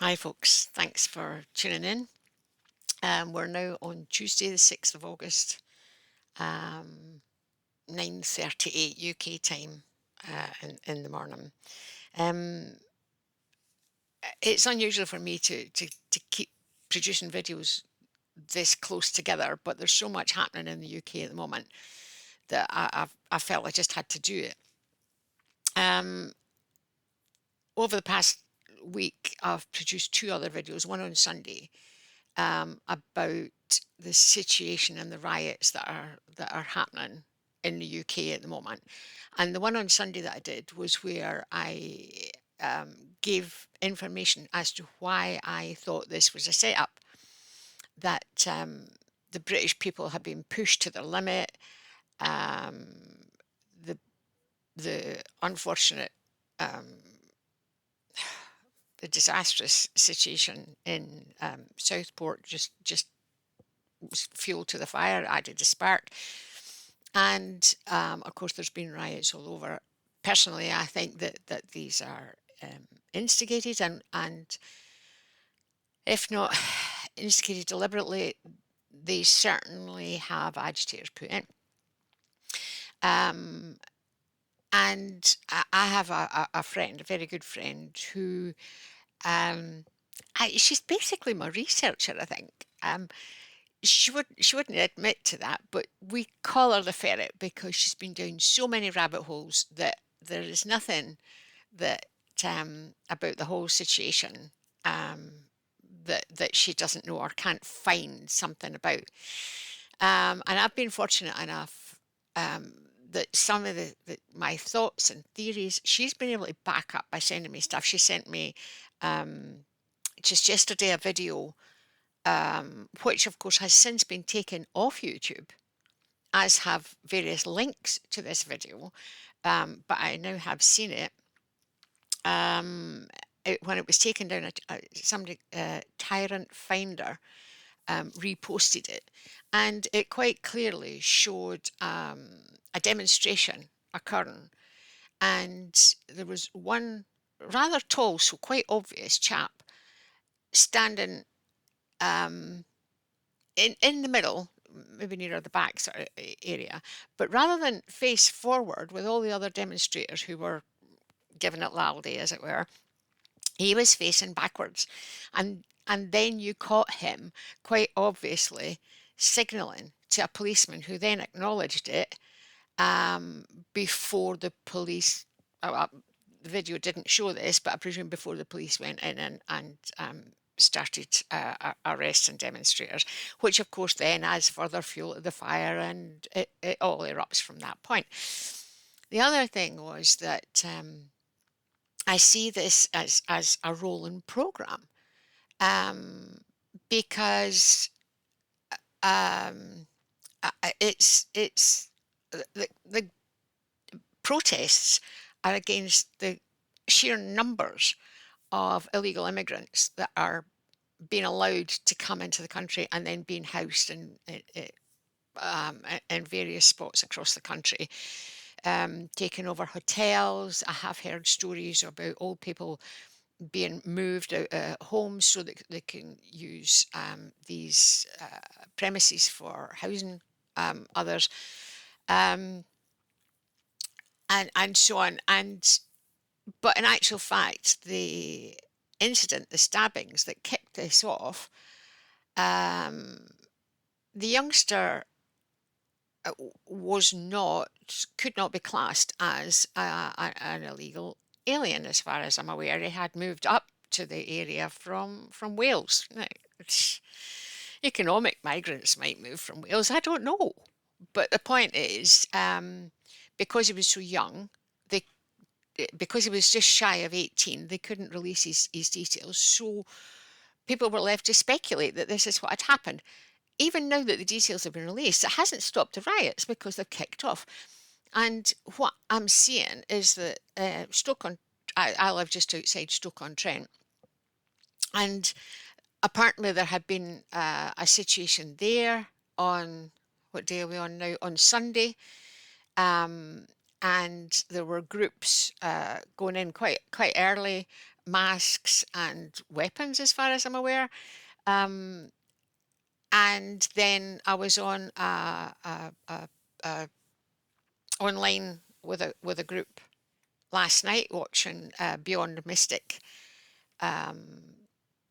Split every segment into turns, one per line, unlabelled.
Hi, folks. Thanks for tuning in. We're now on Tuesday, the 6th of August, 9:38 UK time in the morning. Um, it's unusual for me to keep producing videos this close together, but there's so much happening in the UK at the moment that I felt I just had to do it. Um, Over the past week, I've produced two other videos, one on Sunday about the situation and the riots that are happening in the UK at the moment. And the one on Sunday that I did was where I gave information as to why I thought this was a setup, that the British people have been pushed to their limit. Um, the the unfortunate the disastrous situation in Southport just was fuel to the fire, added a spark. And of course, there's been riots all over. Personally, I think that these are instigated, and if not instigated deliberately, they certainly have agitators put in. Um, and I have a friend, a very good friend, who she's basically my researcher, I think. She wouldn't admit to that, but we call her the ferret because she's been down so many rabbit holes that there is nothing that about the whole situation that she doesn't know or can't find something about. And I've been fortunate enough that some of my thoughts and theories she's been able to back up by sending me stuff. She sent me just yesterday a video which of course has since been taken off YouTube, as have various links to this video, but I now have seen it. When it was taken down, somebody, Tyrant Finder, reposted it, and it quite clearly showed a demonstration occurring, and there was one rather tall, so quite obvious chap standing in the middle, maybe nearer the back sort of area, but rather than face forward with all the other demonstrators who were giving it loudly, as it were, he was facing backwards, and then you caught him quite obviously signalling to a policeman who then acknowledged it before the police. The video didn't show this, but I presume before the police went in and started arresting demonstrators, which of course then adds further fuel to the fire, and it all erupts from that point. The other thing was that I see this as a rolling program, because um, it's the protests are against the sheer numbers of illegal immigrants that are being allowed to come into the country and then being housed in various spots across the country, taking over hotels. I have heard stories about old people being moved out of homes so that they can use these premises for housing others, um, and so on. But in actual fact, the incident, the stabbings that kicked this off, um, the youngster could not be classed as an illegal alien, as far as I'm aware. He had moved up to the area from Wales. Now, economic migrants might move from Wales, I don't know. But the point is, because he was so young, they because he was just shy of 18, they couldn't release his details. So people were left to speculate that this is what had happened. Even now that the details have been released, it hasn't stopped the riots because they've kicked off. And what I'm seeing is that I live just outside Stoke-on-Trent, and apparently there had been a situation there on, what day are we on now? On Sunday. Um, and there were groups going in quite early, masks and weapons, as far as I'm aware. Um, and then I was on a online with a group last night watching Beyond Mystic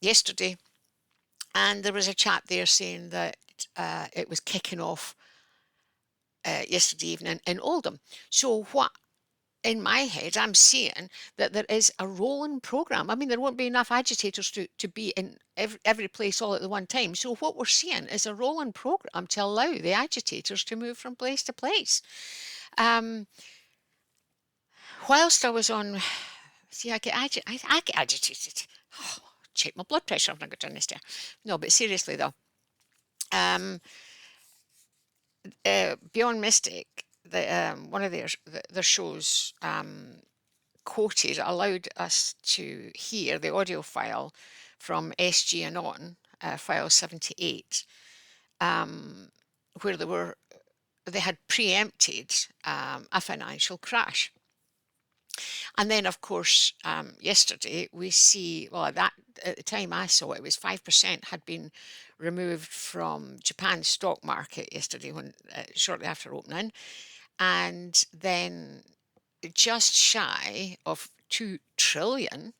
yesterday, and there was a chap there saying that it was kicking off yesterday evening in Oldham. So what in my head I'm seeing that there is a rolling program. I mean, there won't be enough agitators to be in every place all at the one time. So what we're seeing is a rolling program to allow the agitators to move from place to place. Whilst I was on, see, I get agitated. Oh, check my blood pressure. I've not got done this day. No, but seriously though, um, Beyond Mystic, one of their shows quoted allowed us to hear the audio file from SG and on file 78, where they had preempted a financial crash. And then, of course, yesterday we see, well, at the time I saw it was 5% had been removed from Japan's stock market yesterday, when shortly after opening, and then just shy of 2 trillion.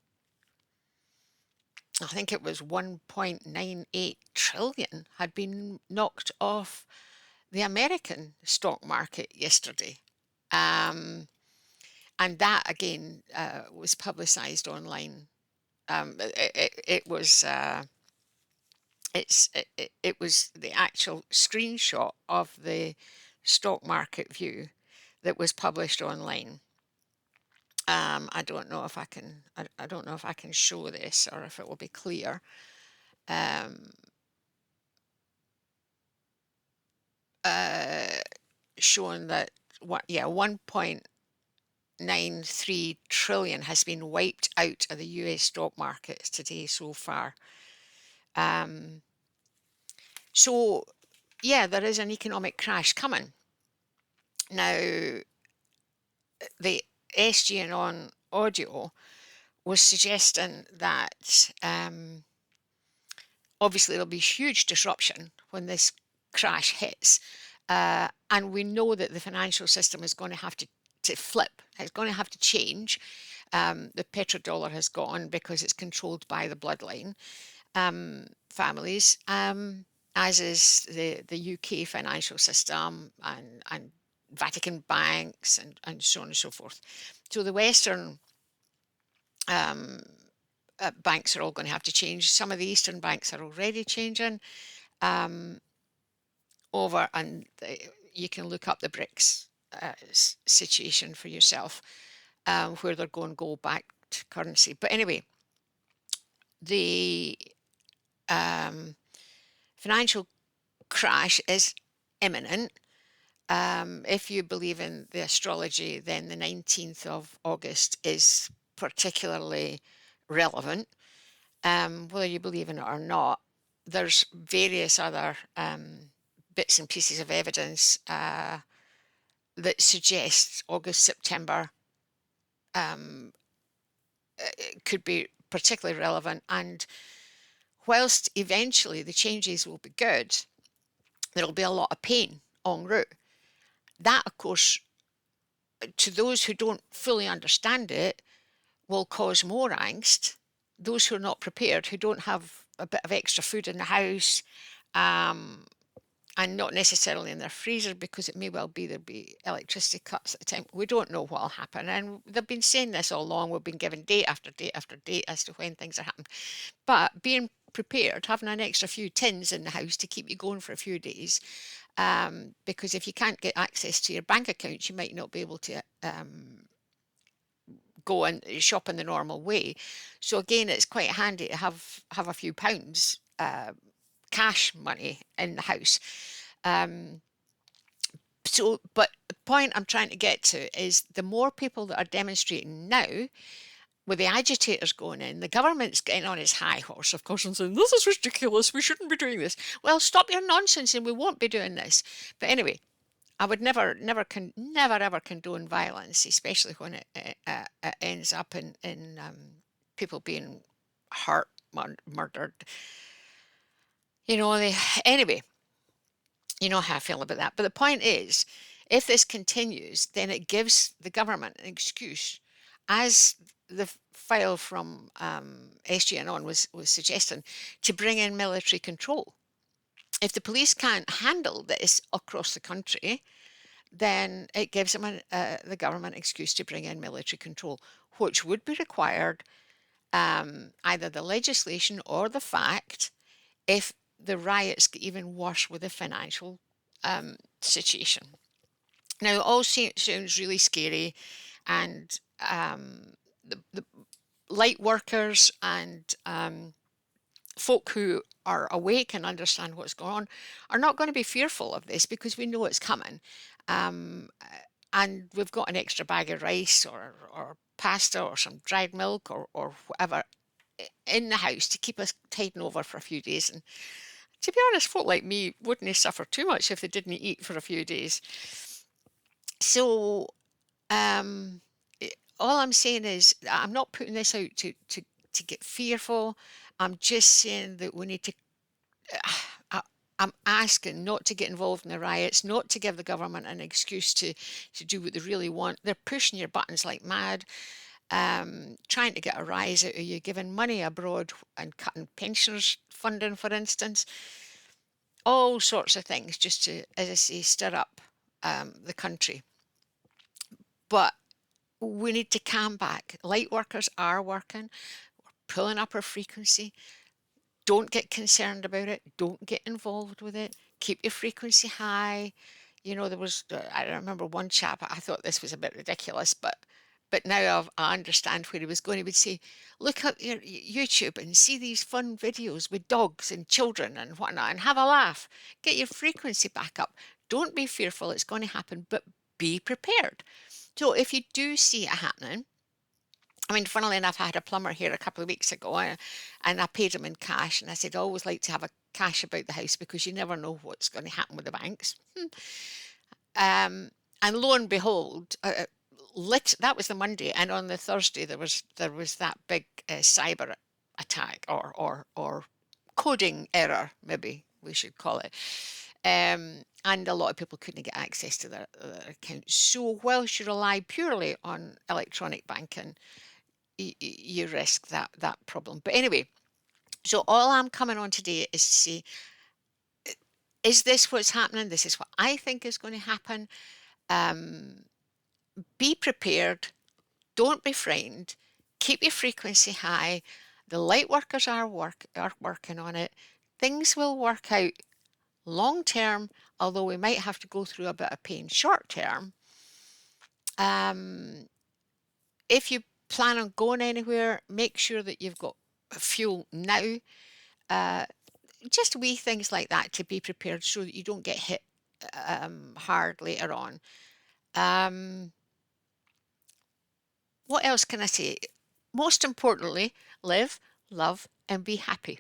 I think it was 1.98 trillion had been knocked off the American stock market yesterday. And that again was publicized online. It was it was the actual screenshot of the stock market view that was published online. I don't know if I can. I don't know if I can show this or if it will be clear. Showing that 1.93 trillion has been wiped out of the US stock markets today so far. So yeah, there is an economic crash coming. Now, the SG and on audio was suggesting that obviously there'll be huge disruption when this crash hits. And we know that the financial system is going to have to flip. It's going to have to change. The petrodollar has gone because it's controlled by the bloodline families, as is the UK financial system and Vatican banks and so on and so forth. So the Western banks are all going to have to change. Some of the Eastern banks are already changing over, and you can look up the BRICS situation for yourself, where they're going gold backed currency. But anyway, the financial crash is imminent. If you believe in the astrology, then the 19th of August is particularly relevant. Whether you believe in it or not, there's various other bits and pieces of evidence that suggests August, September could be particularly relevant. And whilst eventually the changes will be good, there'll be a lot of pain en route. That, of course, to those who don't fully understand it, will cause more angst. Those who are not prepared, who don't have a bit of extra food in the house, and not necessarily in their freezer, because it may well be there'll be electricity cuts at the time. We don't know what will happen, and they've been saying this all along. We've been given date after date after date as to when things are happening. But being prepared, having an extra few tins in the house to keep you going for a few days, because if you can't get access to your bank accounts, you might not be able to go and shop in the normal way. So again, it's quite handy to have a few pounds cash money in the house. But the point I'm trying to get to is the more people that are demonstrating now, with the agitators going in, the government's getting on its high horse, of course, and saying, this is ridiculous, we shouldn't be doing this. Well, stop your nonsense and we won't be doing this. But anyway, I would never ever condone violence, especially when it ends up in people being hurt, murdered. Anyway, you know how I feel about that. But the point is, if this continues, then it gives the government an excuse, as the file from SG on was suggesting, to bring in military control. If the police can't handle this across the country, then it gives them the government excuse to bring in military control, which would be required, either the legislation or the fact, if the riots get even worse with the financial situation. Now, it all sounds really scary, and the light workers and folk who are awake and understand what's going on are not going to be fearful of this, because we know it's coming. Um, and we've got an extra bag of rice or pasta or some dried milk or whatever in the house to keep us tiding over for a few days. And to be honest, folk like me wouldn't suffer too much if they didn't eat for a few days. So, um, all I'm saying is, I'm not putting this out to get fearful. I'm just saying that we need to. I, I'm asking not to get involved in the riots, not to give the government an excuse to do what they really want. They're pushing your buttons like mad, trying to get a rise out of you, giving money abroad and cutting pensioners' funding, for instance. All sorts of things just to, as I say, stir up the country. But we need to calm back. Light workers are working, pulling up our frequency. Don't get concerned about it. Don't get involved with it. Keep your frequency high. There was, I remember one chap, I thought this was a bit ridiculous, but now I understand where he was going. He would say, look at your YouTube and see these fun videos with dogs and children and whatnot, and have a laugh. Get your frequency back up. Don't be fearful it's going to happen, but be prepared. So if you do see it happening, I mean, funnily enough, I had a plumber here a couple of weeks ago, and I paid him in cash. And I said, I always like to have a cash about the house, because you never know what's going to happen with the banks. And lo and behold, that was the Monday, and on the Thursday there was that big cyber attack, or coding error, maybe we should call it. And a lot of people couldn't get access to their accounts. So whilst you rely purely on electronic banking, you risk that problem. But anyway, so all I'm coming on today is to say, is this what's happening? This is what I think is going to happen. Um, be prepared. Don't be frightened. Keep your frequency high. The light workers are working on it. Things will work out long term, although we might have to go through a bit of pain short term. Um, if you plan on going anywhere, make sure that you've got fuel now. Uh, just wee things like that to be prepared, so that you don't get hit hard later on. Um, what else can I say? Most importantly, live, love, and be happy.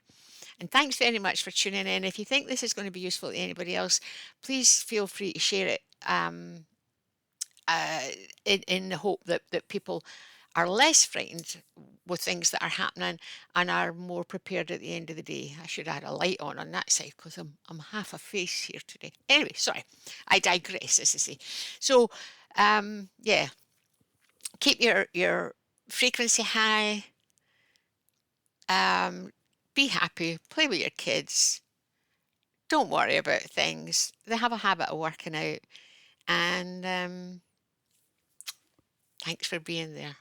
And thanks very much for tuning in. If you think this is going to be useful to anybody else, please feel free to share it, uh, in the hope that people are less frightened with things that are happening and are more prepared at the end of the day. I should add a light on that side, because I'm half a face here today. Anyway, sorry, I digress, as I say. So, yeah, keep your frequency high. Um, be happy. Play with your kids. Don't worry about things. They have a habit of working out. And thanks for being there.